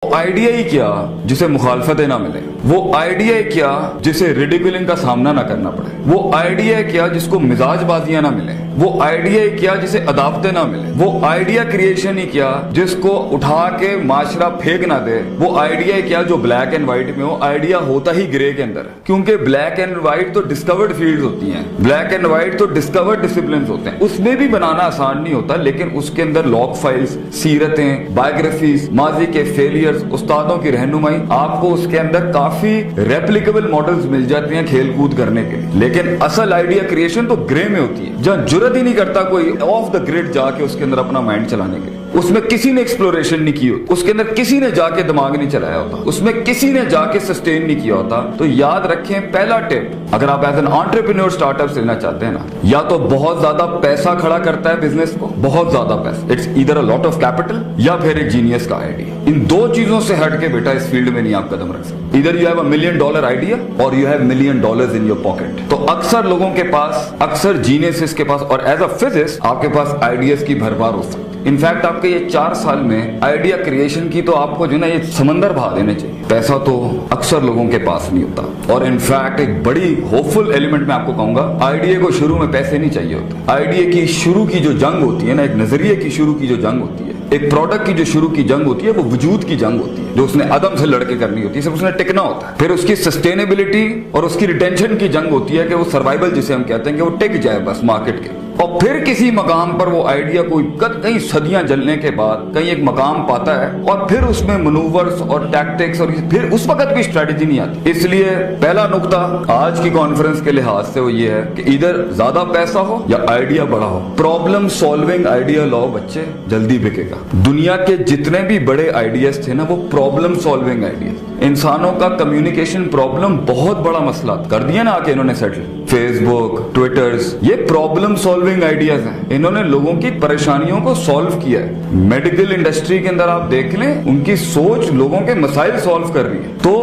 वो आइडिया ही क्या जिसे मुखालफतें ना मिले, वो आइडिया ही क्या जिसे रिडिकुलिंग का सामना ना करना पड़े, वो आइडिया ही क्या जिसको मिजाजबाजियां ना मिले, वो आइडिया ही क्या जिसे अदावतें ना मिले, वो आइडिया क्रिएशन ही क्या जिसको उठा के माशरा फेंक ना दे, वो आइडिया ही क्या जो ब्लैक एंड व्हाइट में हो। आइडिया होता ही ग्रे के अंदर है, क्योंकि ब्लैक एंड व्हाइट तो डिस्कवर्ड फील्ड्स होती हैं, ब्लैक एंड व्हाइट तो डिस्कवर्ड डिसिप्लिन होते हैं। उसमें भी बनाना आसान नहीं होता, लेकिन उसके अंदर लॉग फाइल्स, सीरतें, बायोग्राफीज, माजी के फेलियर्स, उस्तादों की रहनुमाई, आपको उसके अंदर काफी रेप्लिकेबल मॉडल्स मिल जाते हैं खेल कूद करने के लिए। लेकिन असल आइडिया क्रिएशन तो ग्रे में होती है, जहां जुर्रत ही नहीं करता कोई ऑफ द ग्रिड जाके उसके अंदर अपना माइंड चलाने के लिए। उसमें किसी ने एक्सप्लोरेशन नहीं की होती, उसके अंदर किसी ने जाके दिमाग नहीं चलाया होता, उसमें किसी ने जाके सस्टेन नहीं किया होता। तो याद रखें, पहला टिप, अगर आप एज एन एंटरप्रेन्योर स्टार्टअप लेना चाहते हैं ना, या तो बहुत ज्यादा पैसा खड़ा करता है बिजनेस को, बहुत ज्यादा पैसा, it's either a lot of capital या फिर एक जीनियस का आइडिया। इन दो चीजों से हट के बेटा इस फील्ड में नहीं आप कदम रख सकते। Either you have $1 million idea और you have $1 million in your pocket. तो अक्सर लोगों के पास, अक्सर जीनियस के पास और एज अ फिजिस्ट आपके पास आइडियाज की भरमार हो सकती है। इनफैक्ट आपके ये 4 साल में आइडिया क्रिएशन की तो आपको जो ना ये समंदर बहा देने चाहिए। पैसा तो अक्सर लोगों के पास नहीं होता। और इनफैक्ट एक बड़ी होपफुल एलिमेंट मैं आपको कहूंगा, आइडिया को शुरू में पैसे नहीं चाहिए होते। आइडिया की शुरू की जो जंग होती है ना, एक नजरिए की शुरू की जो जंग होती है, एक प्रोडक्ट की जो शुरू की जंग होती है, वो वजूद की जंग होती है, जो उसने अदम से लड़के करनी होती है, सिर्फ उसने टिकना होता है। फिर उसकी सस्टेनेबिलिटी और उसकी रिटेंशन की जंग होती है कि वो सर्वाइवल जिसे हम कहते हैं कि वो टिक जाए बस मार्केट के। और फिर किसी मकाम पर वो आइडिया कोई कई सदियां जलने के बाद कहीं एक मकाम पाता है और फिर उसमें मनूवर्स और टैक्टिक्स और फिर उस वक्त भी स्ट्रेटेजी नहीं आती। इसलिए पहला नुकता आज की कॉन्फ्रेंस के लिहाज से वो ये है कि इधर ज्यादा पैसा हो या आइडिया बड़ा हो, प्रॉब्लम सॉल्विंग आइडिया लाओ बच्चे, जल्दी बिकेगा। दुनिया के जितने भी बड़े आइडियाज थे ना, वो प्रॉब्लम सॉल्विंग आइडियाज। इंसानों का कम्युनिकेशन प्रॉब्लम बहुत बड़ा मसला कर दिया ना आके इन्होंने सेटल। फेसबुक, ट्विटर्स, ये प्रॉब्लम सॉल्विंग आइडियाज हैं। इन्होंने लोगों की परेशानियों को सॉल्व किया है। मेडिकल इंडस्ट्री के अंदर आप देख लें, उनकी सोच लोगों के मसाइल सॉल्व कर रही है। तो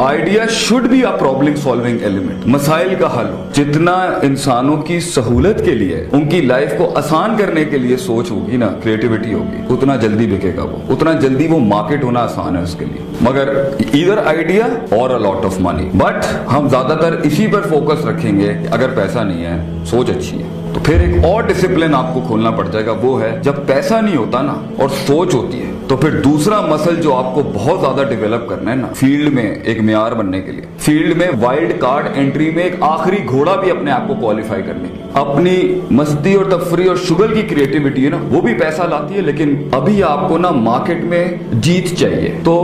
idea should be a problem solving element, मसाइल का हल हो। जितना इंसानों की सहूलत के लिए, उनकी लाइफ को आसान करने के लिए सोच होगी ना, क्रिएटिविटी होगी, उतना जल्दी बिकेगा वो, उतना जल्दी वो मार्केट होना आसान है उसके लिए। मगर ईदर आइडिया और अ लॉट ऑफ मनी। बट हम ज्यादातर इसी पर फोकस रखेंगे कि अगर पैसा नहीं है, सोच अच्छी है, तो फिर एक और डिसिप्लिन आपको खोलना पड़ जाएगा। वो है जब पैसा नहीं होता ना और सोच होती है, तो फिर दूसरा मसल जो आपको बहुत ज्यादा डेवलप करना है ना फील्ड में एक मेयार बनने के लिए, फील्ड में वाइल्ड कार्ड एंट्री में एक आखिरी घोड़ा भी अपने आप को क्वालिफाई करने की, अपनी मस्ती और तफरी और शुगर की क्रिएटिविटी है ना, वो भी पैसा लाती है। लेकिन अभी आपको ना मार्केट में जीत चाहिए। तो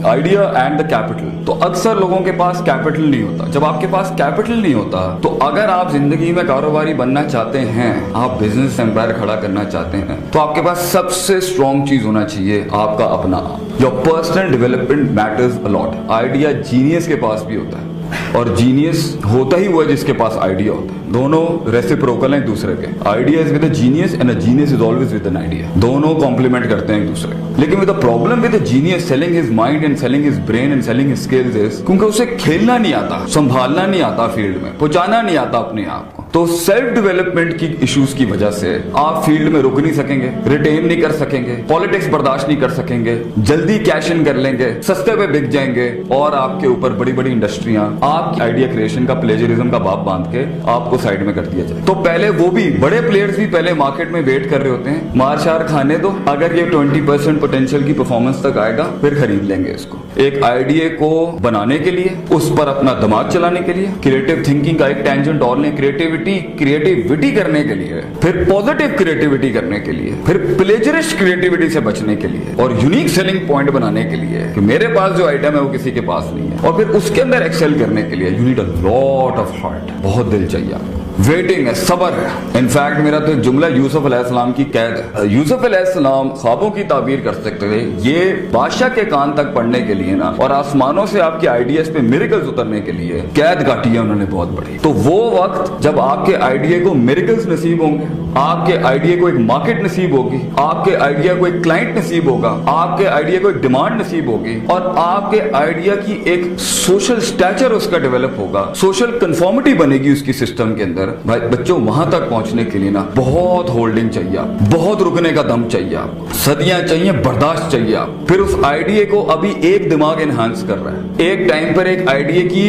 आइडिया एंड द कैपिटल। तो अक्सर लोगों के पास कैपिटल नहीं होता। जब आपके पास कैपिटल नहीं होता, तो अगर आप जिंदगी में कारोबारी बनना चाहते हैं, आप बिजनेस एम्पायर खड़ा करना चाहते हैं, तो आपके पास सबसे स्ट्रॉन्ग चीज होना चाहिए आपका अपना आप। Your personal development matters a lot. Idea genius के पास भी होता है और जीनियस होता ही हुआ जिसके पास आइडिया होता है। दोनों रेसिप्रोकल हैं एक दूसरे के। Idea is with a genius and a genius is always with an idea. दोनों कॉम्प्लीमेंट करते हैं एक दूसरे को। लेकिन with the problem with the genius selling his mind and selling his brain and selling his skills is, क्योंकि उसे खेलना नहीं आता, संभालना नहीं आता, फील्ड में पहुंचाना नहीं आता अपने आप को। तो सेल्फ डेवलपमेंट की इश्यूज की वजह से आप फील्ड में रुक नहीं सकेंगे, रिटेन नहीं कर सकेंगे, पॉलिटिक्स बर्दाश्त नहीं कर सकेंगे, जल्दी कैश इन कर लेंगे, सस्ते पे बिक जाएंगे और आपके ऊपर बड़ी बड़ी इंडस्ट्रियां आप आइडिया क्रिएशन का प्लेजरिज्म का बाप बांध के आपको साइड में कर दिया जाए। तो पहले वो भी बड़े प्लेयर्स भी पहले मार्केट में वेट कर रहे होते हैं, मार शार खाने दो, अगर ये 20% पोटेंशियल की परफॉर्मेंस तक आएगा फिर खरीद लेंगे इसको। एक आइडिया को बनाने के लिए, उस पर अपना दिमाग चलाने के लिए, क्रिएटिव थिंकिंग का एक टेंजेंट और लें, क्रिएटिविटी करने के लिए, फिर पॉजिटिव क्रिएटिविटी करने के लिए, फिर प्लेजरिस्ट क्रिएटिविटी से बचने के लिए और यूनिक सेलिंग पॉइंट बनाने के लिए कि मेरे पास जो आइटम है वो किसी के पास नहीं है, और फिर उसके अंदर एक्सेल करने के लिए you need a lot of heart, बहुत दिल चाहिए आपको, वेटिंग है, सब्र है। इनफैक्ट मेरा तो एक जुमला यूसुफ अलैहिस्सलाम की कैद है। यूसुफ अलैहिस्सलाम ख्वाबों की ताबीर कर सकते थे, ये बादशाह के कान तक पढ़ने के लिए ना और आसमानों से आपके आइडियाज पे मिरेकल्स उतरने के लिए कैद काटी है उन्होंने बहुत बड़ी। तो वो वक्त जब आपके आइडिया को मिरेकल्स नसीब होंगे, आपके आइडिया को एक मार्केट नसीब होगी, आपके आइडिया को एक क्लाइंट नसीब होगा, आपके आइडिया को एक डिमांड नसीब होगी और आपके आइडिया की एक सोशल स्टैचर उसका डेवलप होगा, सोशल कंफर्मिटी बनेगी उसकी सिस्टम के अंदर, अंदर भाई बच्चों वहां तक पहुंचने के लिए ना बहुत होल्डिंग चाहिए आपको, बहुत रुकने का दम चाहिए आपको, सदियां चाहिए, बर्दाश्त चाहिए आप। फिर उस आइडिया को अभी एक दिमाग एनहांस कर रहा है। एक टाइम पर एक आइडिया की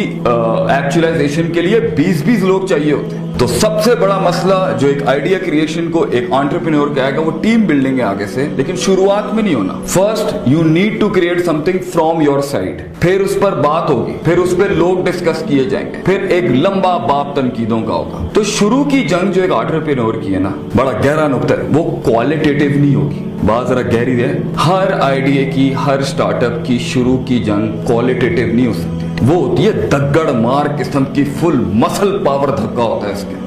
एक्चुअलाइजेशन के लिए 20-20 लोग चाहिए होते हैं। तो सबसे बड़ा मसला जो एक आइडिया क्रिएशन को एक एंटरप्रेन्योर का आएगा वो टीम बिल्डिंग है आगे से, लेकिन शुरुआत में नहीं होना। First you need to create something from your side, फिर उस पर बात होगी, फिर उस पर लोग डिस्कस किए जाएंगे, फिर एक लंबा बाप तनकीदों का होगा। तो शुरू की जंग जो एक एंटरप्रेन्योर की है ना, बड़ा गहरा नुक्ता है, वो क्वालिटेटिव नहीं होगी, बात जरा गहरी है। हर आइडिया की, हर स्टार्टअप की शुरू की जंग क्वालिटेटिव नहीं हो सकती, वो होती है दगड़ मार किस्म की, फुल मसल पावर धक्का होता है इसके।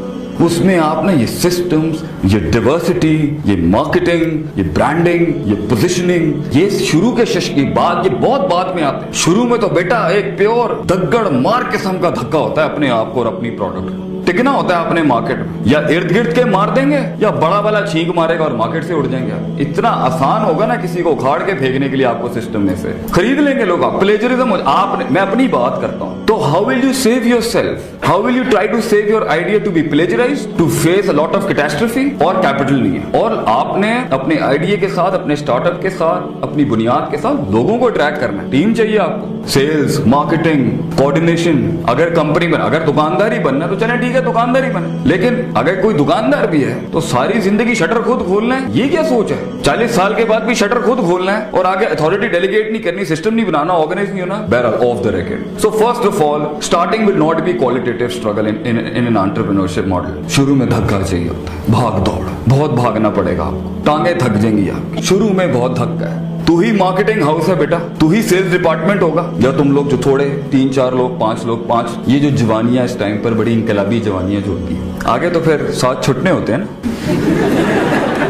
उसमें आप ना ये सिस्टम्स, ये डाइवर्सिटी, ये मार्केटिंग, ये ब्रांडिंग, ये पोजीशनिंग, ये शुरू के शश की बात, ये बहुत बाद में आते हैं। शुरू में तो बेटा एक प्योर दगड़ मार किस्म का धक्का होता है अपने आप को और अपनी प्रोडक्ट को। टिकना होता है अपने मार्केट में, या इर्द गिर्द के मार देंगे या बड़ा वाला छींक मारेगा और मार्केट से उड़ जाएंगे। इतना आसान होगा ना किसी को उखाड़ के फेंकने के लिए आपको सिस्टम में से, खरीद लेंगे लोग। आप प्लेजरिज्म, आप, मैं अपनी बात करता हूं, तो how will you save yourself, how will you try to save your idea to be plagiarised, to face a lot of catastrophe, और कैपिटल नहीं है। और आपने अपने आइडिया के साथ, अपने स्टार्टअप के साथ, अपनी बुनियाद के साथ लोगों को अट्रैक्ट करना है। टीम चाहिए आपको, सेल्स, मार्केटिंग, कोऑर्डिनेशन। अगर कंपनी में, अगर दुकानदारी बनना है तो चले ठीक है दुकानदारी बने, लेकिन अगर कोई दुकानदार भी है तो सारी जिंदगी शटर खुद खोलना है, ये क्या सोच है? 40 साल के बाद भी शटर खुद खोलना है और आगे अथॉरिटी डेलीगेट नहीं करनी, सिस्टम नहीं बनाना, ऑर्गेनाइज नहीं होना। बहरहाल of the record. So first of all starting will not be qualitative struggle in an entrepreneurship model. शुरू में धक्का चाहिए होता है, भाग दौड़, बहुत भागना पड़ेगा आपको, टांगे थक जाएंगी आपकी, शुरू में बहुत धक्का है। तू ही मार्केटिंग हाउस है बेटा, तू ही सेल्स डिपार्टमेंट होगा, या तुम लोग जो थोड़े 3-4 लोग, 5 लोग, 5, ये जो जवानियां इस टाइम पर बड़ी इनकलाबी जवानियां जो होती है, आगे तो फिर साथ छुटने होते हैं ना।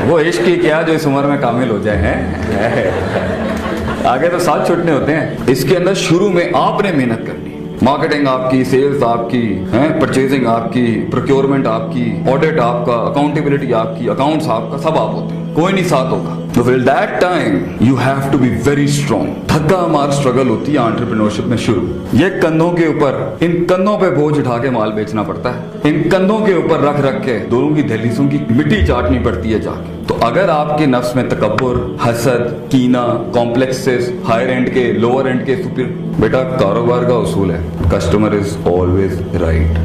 वो इश्क की क्या जो इस उम्र में कामिल हो जाए हैं, आगे तो साथ छुटने होते हैं। इसके अंदर शुरू में आपने मेहनत करनी, मार्केटिंग आपकी, सेल्स आपकी, परचेजिंग आपकी, प्रोक्योरमेंट आपकी, ऑडिट आपका, अकाउंटेबिलिटी आपकी, अकाउंट्स आपका, सब आप होते हैं, कोई नहीं साथ होगा। तो फिर that time you have to be very strong. धक्का मार स्ट्रगल होती है एंटरप्रेन्योरशिप में शुरू। ये कंधों के ऊपर, इन कंधों पे बोझ उठा के माल बेचना पड़ता है, इन कंधों के ऊपर रख रख के दोनों की दहलीजों की मिट्टी चाटनी पड़ती है जाके। तो अगर आपके नफ्स में तकब्बुर, हसद, कीना, कॉम्प्लेक्सेस, हायर एंड के, लोअर एंड के, सुपीरियर, बेटा कारोबार का उसूल है, customer is always right,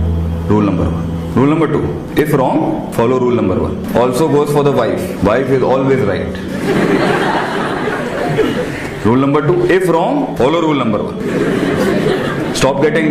rule number 1। Rule number 2, if wrong, follow rule number 1. Also goes for the wife. Wife is always right. Rule number 2, if wrong, follow rule number 1. Stop getting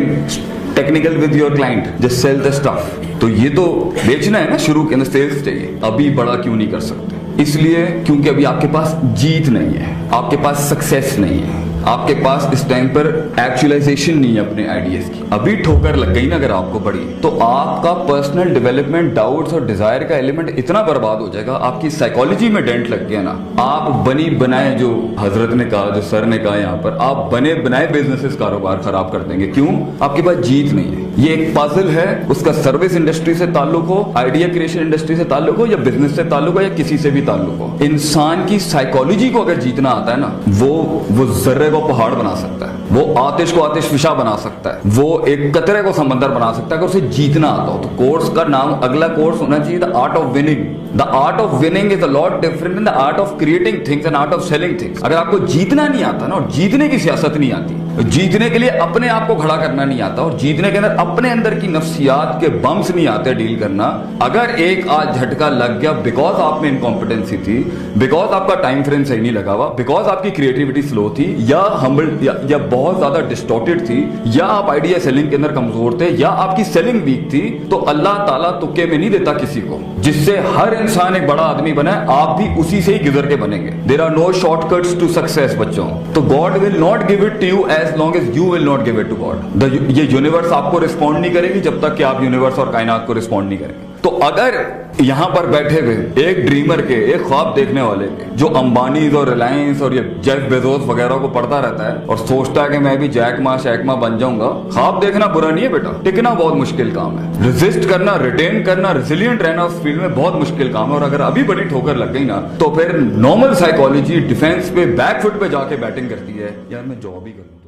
technical with your client. Just sell the stuff. तो ये तो बेचना है ना, शुरू के अंदर sales चाहिए। अभी बड़ा क्यों नहीं कर सकते? इसलिए क्योंकि अभी आपके पास जीत नहीं है, आपके पास सक्सेस नहीं है, आपके पास इस टाइम पर एक्चुअलाइजेशन नहीं है अपने आइडियाज की। अभी ठोकर लग गई ना अगर आपको बड़ी, तो आपका पर्सनल डेवलपमेंट, डाउट्स और डिजायर का एलिमेंट इतना बर्बाद हो जाएगा, आपकी साइकोलॉजी में डेंट लग गया ना, आप बनी बनाए, जो हजरत ने कहा, जो सर ने कहा यहाँ पर, आप बने बनाए बिजनेसेस कारोबार खराब कर देंगे। क्यों? आपके पास जीत नहीं है। ये एक पजल है, उसका सर्विस इंडस्ट्री से ताल्लुक हो, आइडिया क्रिएशन इंडस्ट्री से ताल्लुक हो, या बिजनेस से ताल्लुक हो, या किसी से भी ताल्लुक हो, इंसान की साइकोलॉजी को अगर जीतना आता है ना, वो जर्रे को पहाड़ बना सकता है, वो आतिश को आतिश फिशा बना सकता है, वो एक कतरे को समंदर बना सकता है अगर उसे जीतना आता हो। तो कोर्स का नाम, अगला कोर्स होना चाहिए the art of winning. The art of winning is a lot different in the art of creating things and art of selling things. अगर आपको जीतना नहीं आता ना, और जीतने की सियासत नहीं आती, जीतने के लिए अपने आप को खड़ा करना नहीं आता, और जीतने के अंदर अपने अंदर की नफ्सियात के बम्स नहीं आते डील करना, अगर एक आज झटका लग गया बिकॉज आप में इनकॉम्पिटेंसी थी, बिकॉज आपका टाइम फ्रेम सही नहीं लगा हुआ, बिकॉज आपकी क्रिएटिविटी स्लो थी, या हम्बल, या बहुत ज्यादा डिस्टॉर्टेड थी, या आप आइडिया सेलिंग के अंदर कमजोर थे, या आपकी सेलिंग वीक थी, तो अल्लाह ताला तुक्के में नहीं देता किसी को। जिससे हर इंसान एक बड़ा आदमी बना है, आप भी उसी से ही गुजर के बनेंगे। There are no shortcuts to success बच्चों। तो God will not give it to you as long as you will not give it to God. ये यूनिवर्स आपको रिस्पॉन्ड नहीं करेगी जब तक कि आप यूनिवर्स और कायनात को रिस्पॉन्ड नहीं करेंगे। तो अगर यहां पर बैठे हुए एक ड्रीमर के, एक ख्वाब देखने वाले के, जो अंबानी और रिलायंस और ये जेफ बेजोस वगैरह को पढ़ता रहता है और सोचता है कि मैं भी जैक मा शैक मा बन जाऊंगा, ख्वाब देखना बुरा नहीं है बेटा, टिकना बहुत मुश्किल काम है। रेजिस्ट करना, रिटेन करना, रेजिलिएंट रहना उस फील्ड में बहुत मुश्किल काम है। और अगर अभी बड़ी ठोकर लग गई ना, तो फिर नॉर्मल साइकोलॉजी डिफेंस पे, बैक फुट पे जाके बैटिंग करती है, यार मैं जॉब ही करूँ।